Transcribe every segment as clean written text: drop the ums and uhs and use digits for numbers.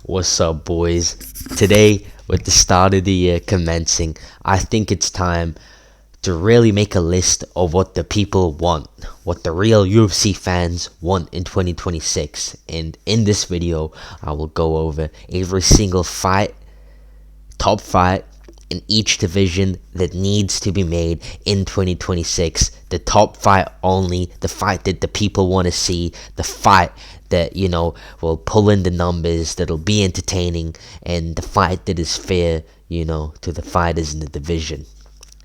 What's up, boys? Today, with the start of the year commencing, I think it's time to really make a list of what the people want, what the real UFC fans want in 2026. And in this video, I will go over every single top fight in each division that needs to be made in 2026. The top fight only, the fight that the people want to see, the fight that, will pull in the numbers, that'll be entertaining, and the fight that is fair, to the fighters in the division.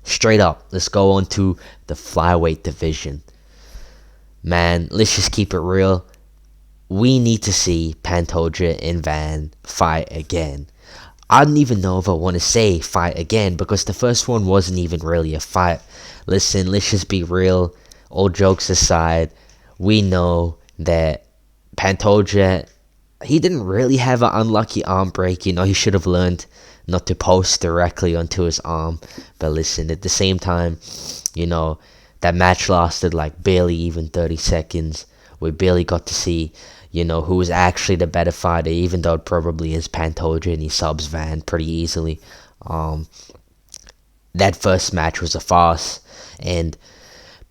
Straight up, let's go on to the flyweight division. Man, let's just keep it real. We need to see Pantoja and Van fight again. I don't even know if I want to say fight again because the first one wasn't even really a fight. Listen, let's just be real. All jokes aside, we know that Pantoja, he didn't really have an unlucky arm break. He should have learned not to post directly onto his arm. But listen, at the same time, that match lasted like barely even 30 seconds. We barely got to see who was actually the better fighter, even though it probably is Pantoja and he subs Van pretty easily. That first match was a farce, and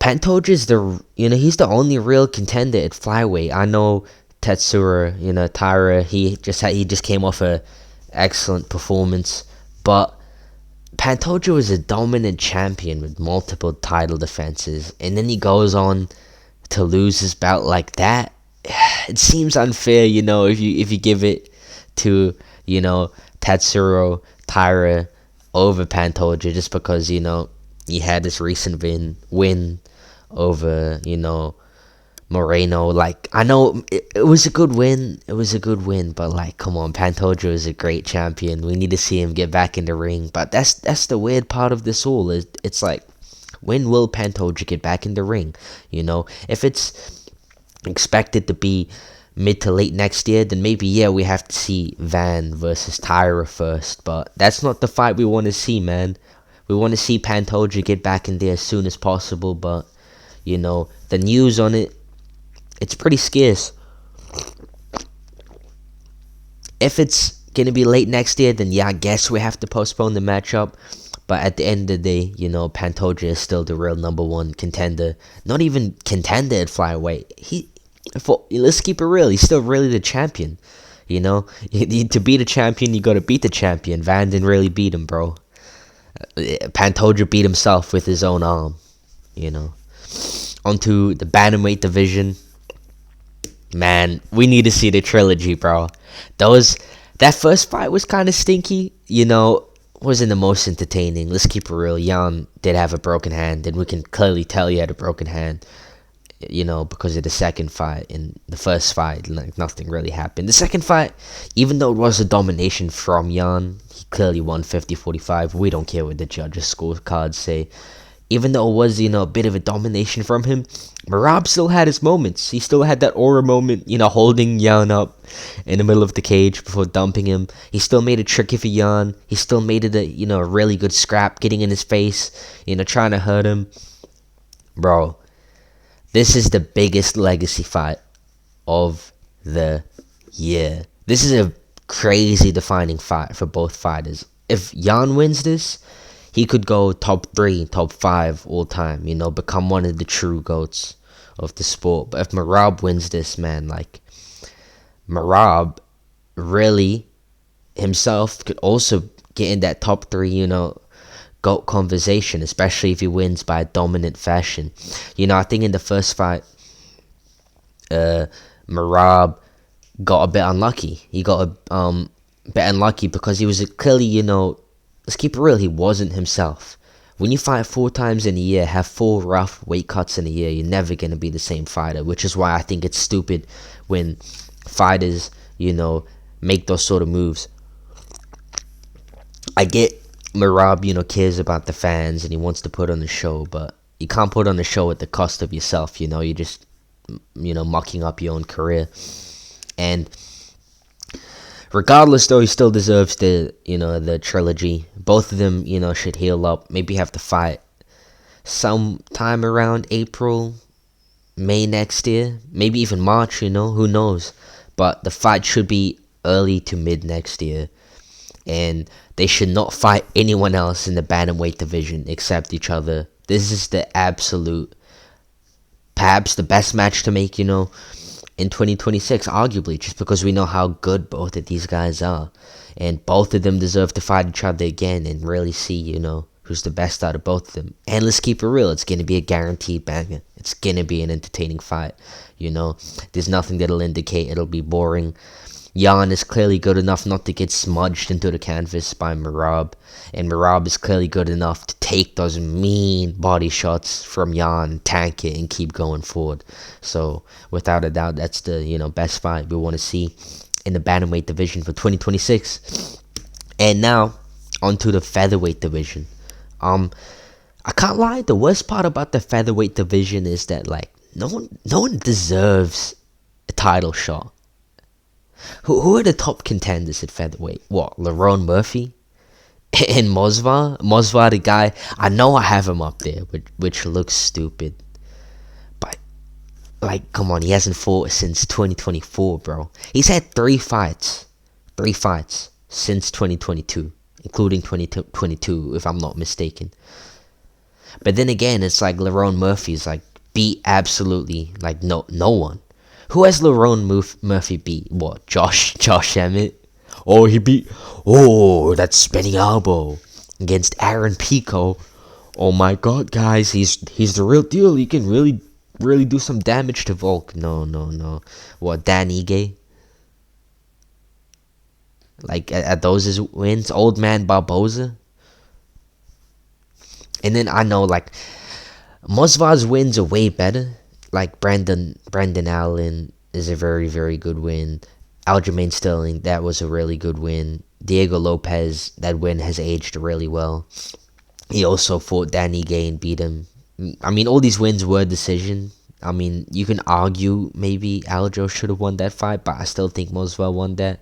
Pantoja's he's the only real contender at flyweight. I know Tetsuro, Taira, he just came off a excellent performance, but Pantoja was a dominant champion with multiple title defenses, and then he goes on to lose his bout like that. It seems unfair, if you give it to, Tatsuro Taira over Pantoja just because, he had this recent win over, Moreno. Like, I know it was a good win. It was a good win, but like, come on, Pantoja is a great champion. We need to see him get back in the ring. But that's the weird part of this all. It's like, when will Pantoja get back in the ring? If it's expected to be mid to late next year, then maybe we have to see Van versus Taira first, but that's not the fight we want to see, man. We want to see Pantoja get back in there as soon as possible, but the news on it's pretty scarce. If it's gonna be late next year, then I guess we have to postpone the matchup. But at the end of the day, Pantoja is still the real number one contender. Not even contender at flyweight. Let's keep it real. He's still really the champion. To beat a champion, you got to beat the champion. Van didn't really beat him, bro. Pantoja beat himself with his own arm. Onto the bantamweight division. Man, we need to see the trilogy, bro. That first fight was kind of stinky. Wasn't the most entertaining. Let's keep it real. Jan did have a broken hand, and we can clearly tell he had a broken hand, because of the second fight. In the first fight, like, nothing really happened. The second fight, even though it was a domination from Jan, he clearly won 50-45. We don't care what the judges' scorecards say. Even though it was, a bit of a domination from him, Merab still had his moments. He still had that aura moment, holding Jan up in the middle of the cage before dumping him. He still made it tricky for Jan. He still made it a really good scrap, getting in his face, trying to hurt him. Bro, this is the biggest legacy fight of the year. This is a crazy defining fight for both fighters. If Jan wins this, he could go top 3, top 5 all time, become one of the true GOATs of the sport. But if Merab wins this, man, like, Merab really himself could also get in that top 3, GOAT conversation, especially if he wins by a dominant fashion. I think in the first fight, Merab got a bit unlucky. He got a bit unlucky because he was clearly, let's keep it real, he wasn't himself. When you fight 4 times in a year, have 4 rough weight cuts in a year, you're never going to be the same fighter, which is why I think it's stupid when fighters, make those sort of moves. I get Merab, cares about the fans and he wants to put on the show, but you can't put on the show at the cost of yourself, you're just, mucking up your own career. And regardless, though, he still deserves the trilogy. Both of them, should heal up. Maybe have to fight sometime around April, May next year. Maybe even March, who knows. But the fight should be early to mid next year, and they should not fight anyone else in the bantamweight division except each other. This is the absolute, perhaps the best match to make, in 2026, arguably, just because we know how good both of these guys are. And both of them deserve to fight each other again and really see, who's the best out of both of them. And let's keep it real, it's going to be a guaranteed banger. It's going to be an entertaining fight, There's nothing that'll indicate it'll be boring. Jan is clearly good enough not to get smudged into the canvas by Merab, and Merab is clearly good enough to take those mean body shots from Jan, tank it, and keep going forward. So, without a doubt, that's the best fight we want to see in the bantamweight division for 2026. And now, onto the featherweight division. I can't lie, the worst part about the featherweight division is that no one deserves a title shot. Who are the top contenders at featherweight? What, Lerone Murphy? And Mosvar? Mosvar, the guy, I know I have him up there, which looks stupid. But, come on, he hasn't fought since 2024, bro. He's had 3 fights. 3 fights since 2022, including 2022, if I'm not mistaken. But then again, it's Lerone Murphy's, beat absolutely, no one. Who has Lerone Murphy beat? What, Josh Emmett? Oh, he beat... Oh, that spinning elbow against Aaron Pico. Oh my god, guys, he's the real deal. He can really do some damage to Volk. No. What, Dan Ige? Are those his wins? Old Man Barboza? And then I know, Mosvar's wins are way better. Brandon Allen is a very, very good win. Aljamain Sterling, that was a really good win. Diego Lopez, that win has aged really well. He also fought Danny Gay and beat him. I mean, all these wins were decision. I mean, you can argue maybe Aljo should have won that fight, but I still think Mosvar won that.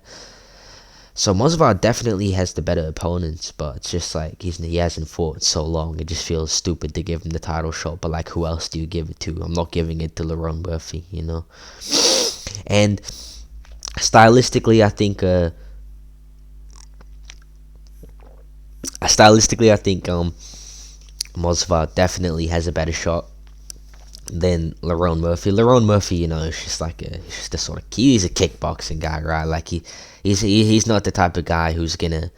So Mosvar definitely has the better opponents, but it's just he hasn't fought so long. It just feels stupid to give him the title shot. But who else do you give it to? I'm not giving it to Lerone Murphy, And stylistically, I think Mosvar definitely has a better shot than Lerone Murphy. Lerone Murphy, is just he's a kickboxing guy, right? He's not the type of guy who's gonna,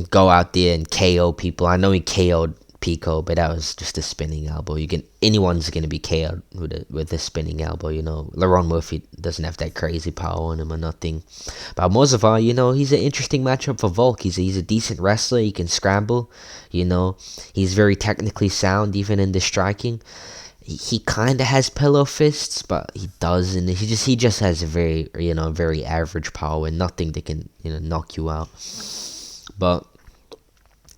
go out there and KO people. I know he KO'd Pico, but that was just a spinning elbow. Anyone's gonna be KO'd with a spinning elbow, Lerone Murphy doesn't have that crazy power on him or nothing. But Mosvar, he's an interesting matchup for Volk. He's a decent wrestler. He can scramble, He's very technically sound, even in the striking. He kind of has pillow fists, but he doesn't. He just has a very, very average power and nothing that can, knock you out. But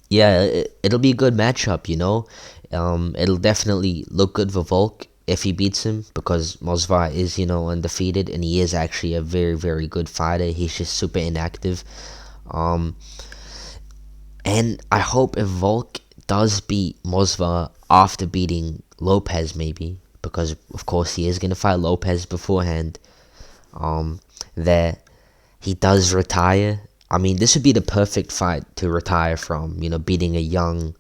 yeah, it'll be a good matchup, It'll definitely look good for Volk if he beats him, because Mosvar is, undefeated, and he is actually a very, very good fighter. He's just super inactive. And I hope if Volk does beat Mosvar after beating Lopez, maybe, because of course he is going to fight Lopez beforehand, that he does retire. I mean, this would be the perfect fight to retire from, beating a young,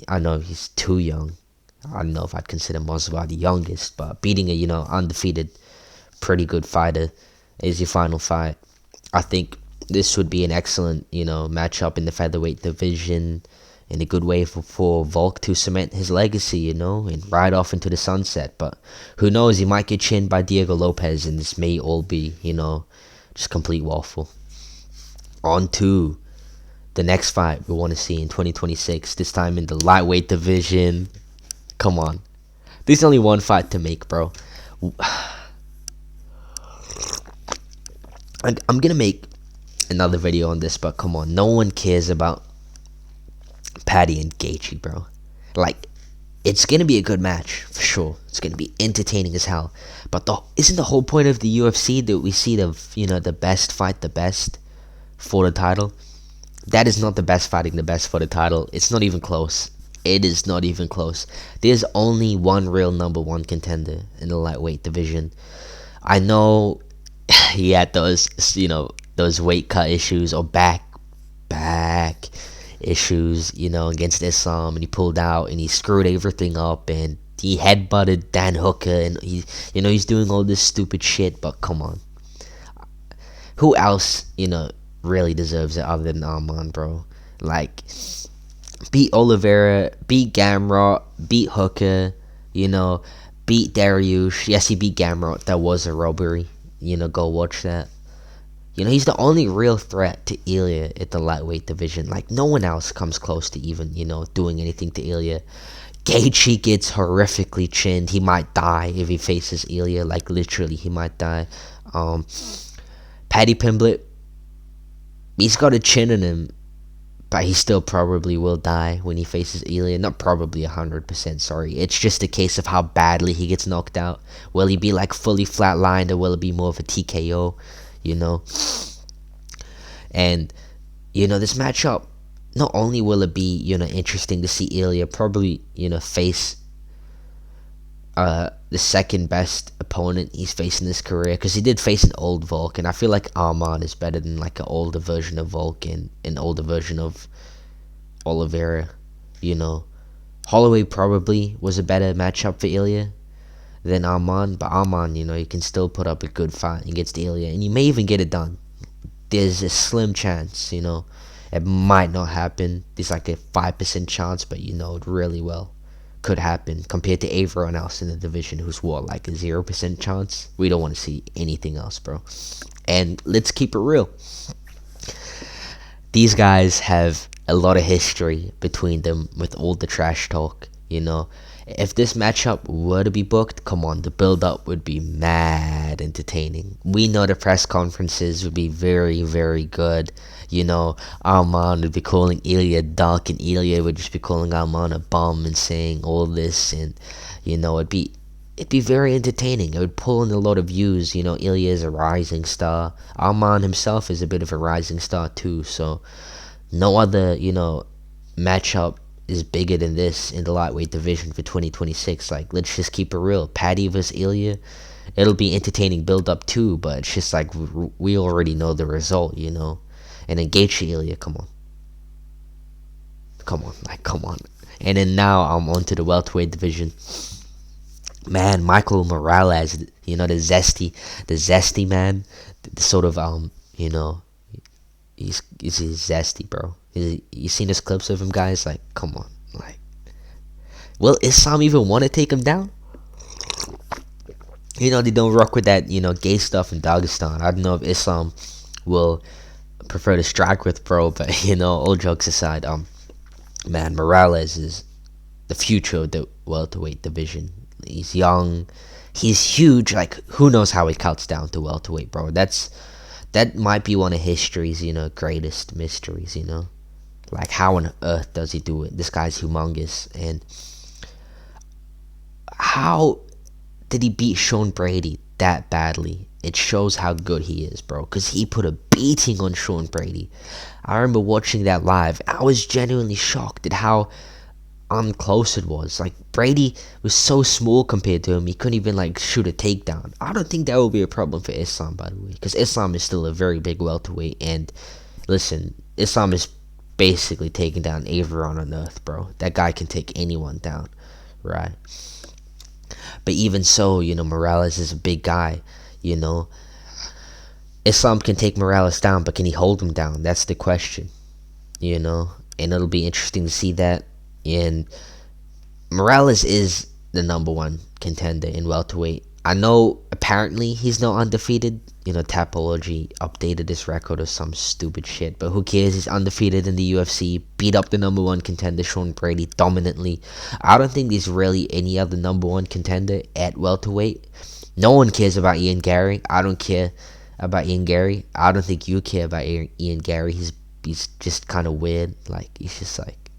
I know he's too young. I don't know if I'd consider Mosvar the youngest, but beating a, undefeated, pretty good fighter is your final fight. I think this would be an excellent, matchup in the featherweight division, and a good way for Volk to cement his legacy, and ride off into the sunset. But who knows, he might get chinned by Diego Lopez, and this may all be, just complete waffle. On to the next fight we want to see in 2026, this time in the lightweight division. Come on. There's only one fight to make, bro. I'm going to make another video on this, but come on. No one cares about Paddy and Gaethje, bro. It's going to be a good match, for sure. It's going to be entertaining as hell. But isn't the whole point of the UFC that we see the best fight the best for the title? That is not the best fighting the best for the title. It's not even close. It is not even close. There's only one real number one contender in the lightweight division. I know he had those, those weight cut issues or back issues, against Islam, and he pulled out and he screwed everything up, and he headbutted Dan Hooker, and he's doing all this stupid shit. But come on, who else, really deserves it other than Arman, bro? Like, beat Oliveira, beat Gamrot, beat Hooker, beat Dariush. Yes, he beat Gamrot. That was a robbery. Go watch that. He's the only real threat to Ilia at the lightweight division. Like, no one else comes close to even, doing anything to Ilia. Gaethje gets horrifically chinned. He might die if he faces Ilia. Like, literally, he might die. Paddy Pimblett, he's got a chin in him, but he still probably will die when he faces Ilia. Not probably 100%, sorry. It's just a case of how badly he gets knocked out. Will he be, like, fully flatlined, or will it be more of a TKO? And this matchup, not only will it be interesting to see Ilia probably face the second best opponent he's faced in his career, because he did face an old Volk, and I feel like Arman is better than like an older version of Volk and an older version of Oliveira. Holloway probably was a better matchup for Ilia than Arman, but Arman, you can still put up a good fight against Ilia, and you may even get it done. There's a slim chance, it might not happen. There's like a 5% chance, but it really well could happen, compared to everyone else in the division who's like a 0% chance. We don't want to see anything else, bro. And let's keep it real. These guys have a lot of history between them with all the trash talk, If this matchup were to be booked, come on, the build-up would be mad entertaining. We know the press conferences would be very, very good. Arman would be calling Ilia a duck, and Ilia would just be calling Arman a bum and saying all this, and it'd be very entertaining. It would pull in a lot of views. Ilia is a rising star. Arman himself is a bit of a rising star too. So no other matchup is bigger than this in the lightweight division for 2026. Like, let's just keep it real. Paddy versus Ilia, it'll be entertaining build up too, but it's just like we already know the result, And then Gaethje Ilia, come on. And then now I'm onto the welterweight division. Man, Michael Morales, the zesty man, the sort of he's zesty, bro. You seen his clips of him, guys? Like, come on. Like, will Islam even want to take him down? They don't rock with that, gay stuff in Dagestan. I don't know if Islam will prefer to strike with, bro, but, all jokes aside, man, Morales is the future of the welterweight division. He's young. He's huge. Like, who knows how he cuts down to welterweight, bro? That might be one of history's, greatest mysteries, Like, how on earth does he do it? This guy's humongous. And how did he beat Sean Brady that badly? It shows how good he is, bro. Because he put a beating on Sean Brady. I remember watching that live. I was genuinely shocked at how unclose it was. Like, Brady was so small compared to him, he couldn't even like shoot a takedown. I don't think that will be a problem for Islam, by the way, because Islam is still a very big welterweight. And listen, Islam is basically taking down everyone on earth, bro. That guy can take anyone down, right? But even so, Morales is a big guy. Islam can take Morales down, but can he hold him down? That's the question. And it'll be interesting to see that. And Morales is the number one contender in welterweight. I know apparently he's not undefeated. Tapology updated his record or some stupid shit, but who cares? He's undefeated in the UFC, beat up the number one contender Sean Brady dominantly. I don't think there's really any other number one contender at welterweight. No one cares about Ian Gary. I don't care about Ian Gary. I don't think you care about Ian Gary. He's just kind of weird. Like, he's just like,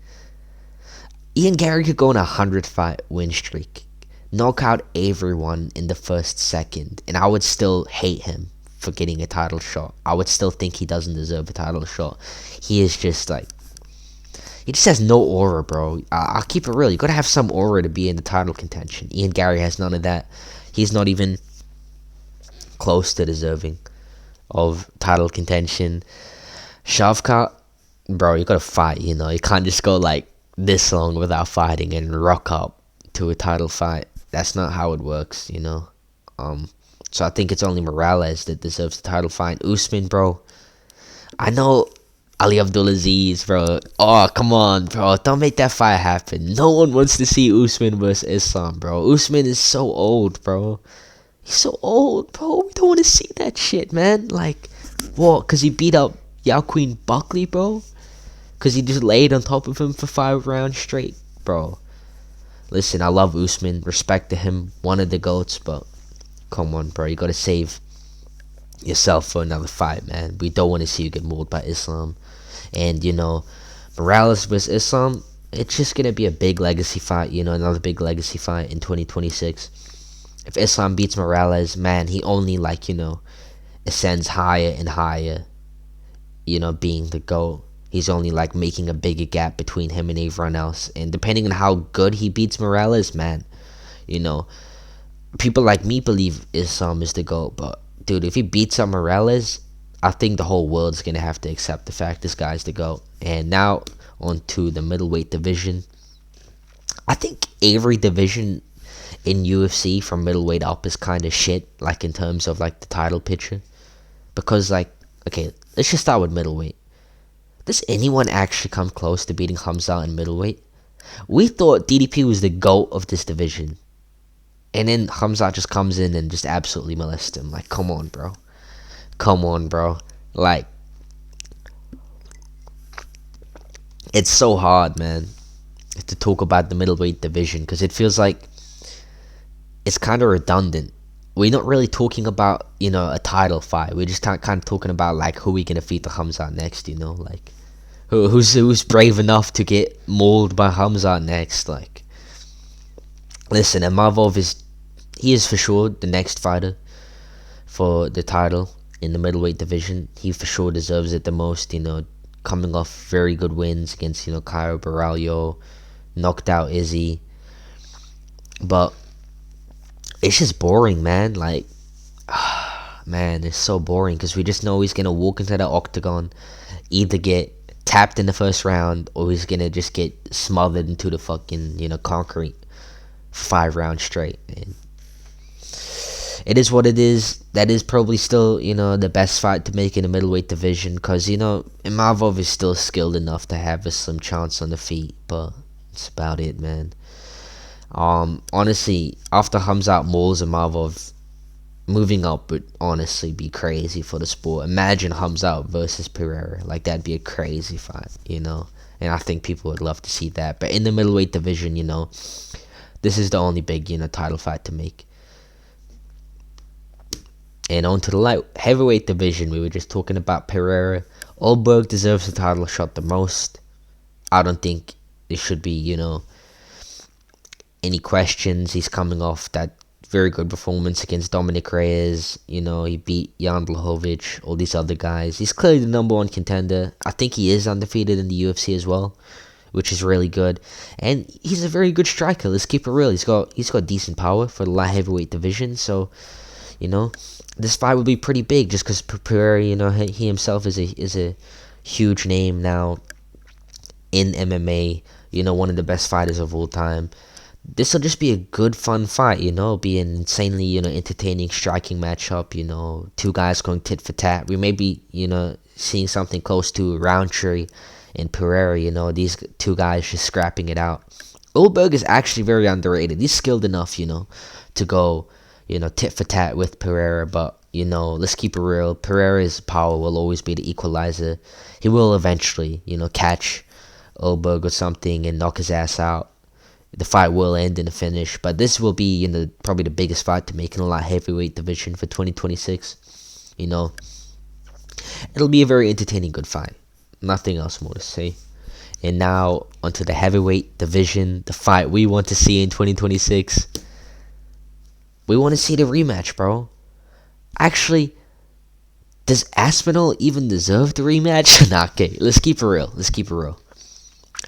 Ian Gary could go on 100-fight win streak, knock out everyone in the first second, and I would still hate him for getting a title shot. I would still think he doesn't deserve a title shot. He is just like, he just has no aura, bro. I'll keep it real. You gotta have some aura to be in the title contention. Ian Gary has none of that. He's not even close to deserving of title contention. Shavkat, bro, you gotta fight, you know. You can't just go like this long without fighting and rock up to a title fight. That's not how it works, you know. So I think it's only Morales that deserves the title fight. Usman, bro, I know Ali Abdulaziz, bro. Oh, come on, bro. Don't make that fight happen. No one wants to see Usman versus Islam, bro. Usman is so old, bro. He's so old, bro. We don't want to see that shit, man. Like, what? Because he beat up Yao Queen Buckley, bro? Because he just laid on top of him for 5 rounds straight, bro. Listen, I love Usman. Respect to him. One of the GOATs, but come on, bro. You got to save yourself for another fight, man. We don't want to see you get mauled by Islam. And, you know, Morales versus Islam, it's just going to be a big legacy fight, you know, another big legacy fight in 2026. If Islam beats Morales, man, he only, like, you know, ascends higher and higher, you know, being the GOAT. He's only, like, making a bigger gap between him and everyone else. And depending on how good he beats Morales, man, you know, people like me believe Islam is the GOAT, but, dude, if he beats up Morales, I think the whole world's going to have to accept the fact this guy's the GOAT. And now, on to the middleweight division. I think every division in UFC from middleweight up is kind of shit, like, in terms of, like, the title picture. Because, like, okay, let's just start with middleweight. Does anyone actually come close to beating Hamza in middleweight? We thought DDP was the GOAT of this division. And then Hamza just comes in and just absolutely molests him. Like, come on, bro. Come on, bro. Like, it's so hard, man, to talk about the middleweight division, because it feels like it's kind of redundant. We're not really talking about, you know, a title fight. We're just kind of talking about, like, who we gonna defeat the Hamza next, you know? Like, who's brave enough to get mauled by Hamza next? Like, listen, Imavov is for sure the next fighter for the title in the middleweight division. He for sure deserves it the most, you know, coming off very good wins against, you know, Caio Borralho, knocked out Izzy. But it's just boring, man. Like, man, it's so boring because we just know he's going to walk into the octagon, either get tapped in the first round or he's going to just get smothered into the fucking, you know, concrete for 5 rounds straight. And it is what it is. That is probably still, you know, the best fight to make in the middleweight division because, you know, Imavov is still skilled enough to have a slim chance on the feet, but that's about it, man. Honestly, after Hamza mauls Imavov, moving up would honestly be crazy for the sport. Imagine Hamza versus Pereira. Like, that'd be a crazy fight, you know? And I think people would love to see that. But in the middleweight division, you know, this is the only big, you know, title fight to make. And on to the light heavyweight division, we were just talking about Pereira. Oldberg deserves the title shot the most. I don't think there should be, you know, any questions. He's coming off that very good performance against Dominic Reyes. You know, he beat Jan Blachowicz, all these other guys. He's clearly the number 1 contender. I think he is undefeated in the UFC as well, which is really good. And he's a very good striker. Let's keep it real. He's got decent power for the light heavyweight division. So, you know, this fight will be pretty big just because Pereira, you know, he himself is a huge name now in MMA. You know, one of the best fighters of all time. This will just be a good, fun fight, you know. It'll be an insanely, you know, entertaining striking matchup, you know. 2 guys going tit for tat. We may be, you know, seeing something close to Roundtree and Pereira, you know. These 2 guys just scrapping it out. Oldberg is actually very underrated. He's skilled enough, you know, to go, you know, tit for tat with Pereira. But, you know, let's keep it real. Pereira's power will always be the equalizer. He will eventually, you know, catch Oldberg or something and knock his ass out. The fight will end in a finish, but this will be, you know, probably the biggest fight to make in a light heavyweight division for 2026. You know, it'll be a very entertaining, good fight. Nothing else more to say. And now onto the heavyweight division, the fight we want to see in 2026. We want to see the rematch, bro. Actually, does Aspinal even deserve the rematch? Nah, okay, let's keep it real.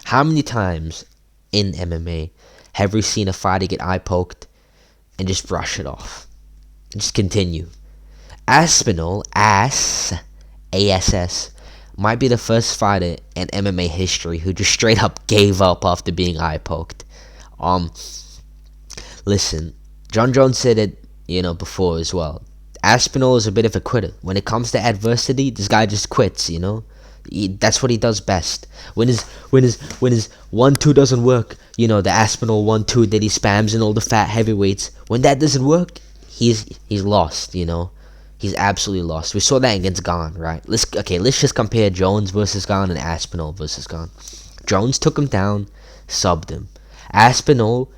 How many times in MMA have we seen a fighter get eye poked and just brush it off and just continue? Aspinal, ASS, might be the first fighter in MMA history who just straight up gave up after being eye poked. Um, Listen, John Jones said it, before as well. Aspinall is a bit of a quitter. When it comes to adversity, this guy just quits. That's what he does best. When his 1-2 doesn't work, the Aspinall 1-2 that he spams in all the fat heavyweights. When that doesn't work, he's lost. He's absolutely lost. We saw that against Gane, right? Let's just compare Jones versus Gane and Aspinall versus Gane. Jones took him down, subbed him. Aspinall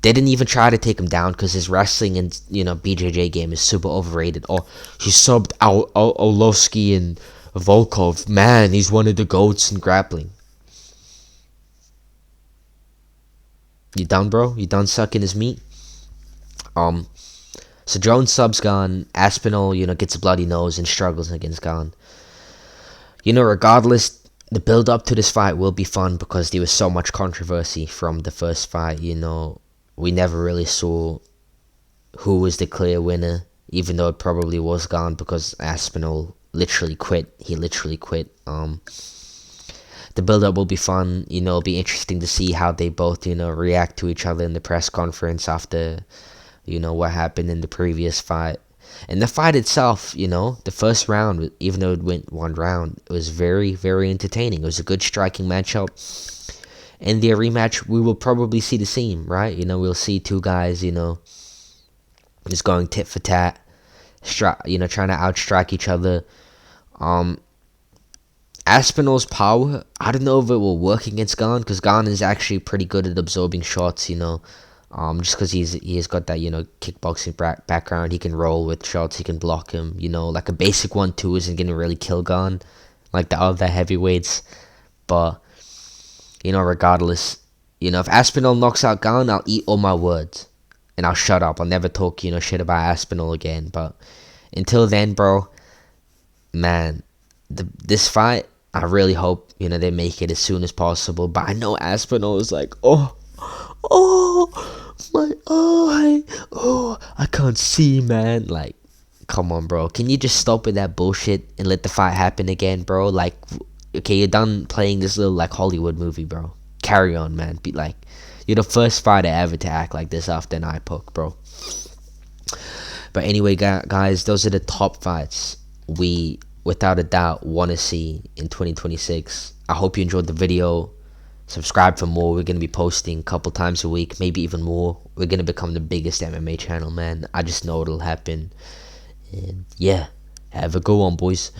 didn't even try to take him down because his wrestling and BJJ game is super overrated. Oh, he subbed Olowski and Volkov. Man, he's one of the goats in grappling. You done, bro? You done sucking his meat? So Jones subs Gane. Aspinall, gets a bloody nose and struggles against Gane. Regardless, the build up to this fight will be fun because there was so much controversy from the first fight. We never really saw who was the clear winner, even though it probably was Gane because Aspinall literally quit. He literally quit. The build-up will be fun. It'll be interesting to see how they both, react to each other in the press conference after, what happened in the previous fight. And the fight itself, the first round, even though it went one round, it was very, very entertaining. It was a good striking matchup. In the rematch, we will probably see the same, right? We'll see two guys, just going tit for tat, trying to outstrike each other. Aspinall's power, I don't know if it will work against Gane, because Gane is actually pretty good at absorbing shots, just because he has got that, kickboxing background. He can roll with shots, he can block him, like a basic 1-2 isn't going to really kill Gane, like the other heavyweights, but regardless, if Aspinall knocks out Gane, I'll eat all my words. And I'll shut up. I'll never talk, shit about Aspinall again. But until then, bro, man, this fight, I really hope, they make it as soon as possible. But I know Aspinall is like, oh, my eye. Oh, I can't see, man. Like, come on, bro. Can you just stop with that bullshit and let the fight happen again, bro? Like, okay, you're done playing this little Hollywood movie, bro. Carry on, man. Be like, you're the first fighter ever to act like this after an eye poke, bro. But anyway, guys, those are the top fights we, without a doubt, want to see in 2026. I hope you enjoyed the video. Subscribe for more. We're going to be posting a couple times a week, maybe even more. We're going to become the biggest MMA channel, man. I just know it'll happen. And yeah, have a good one, boys.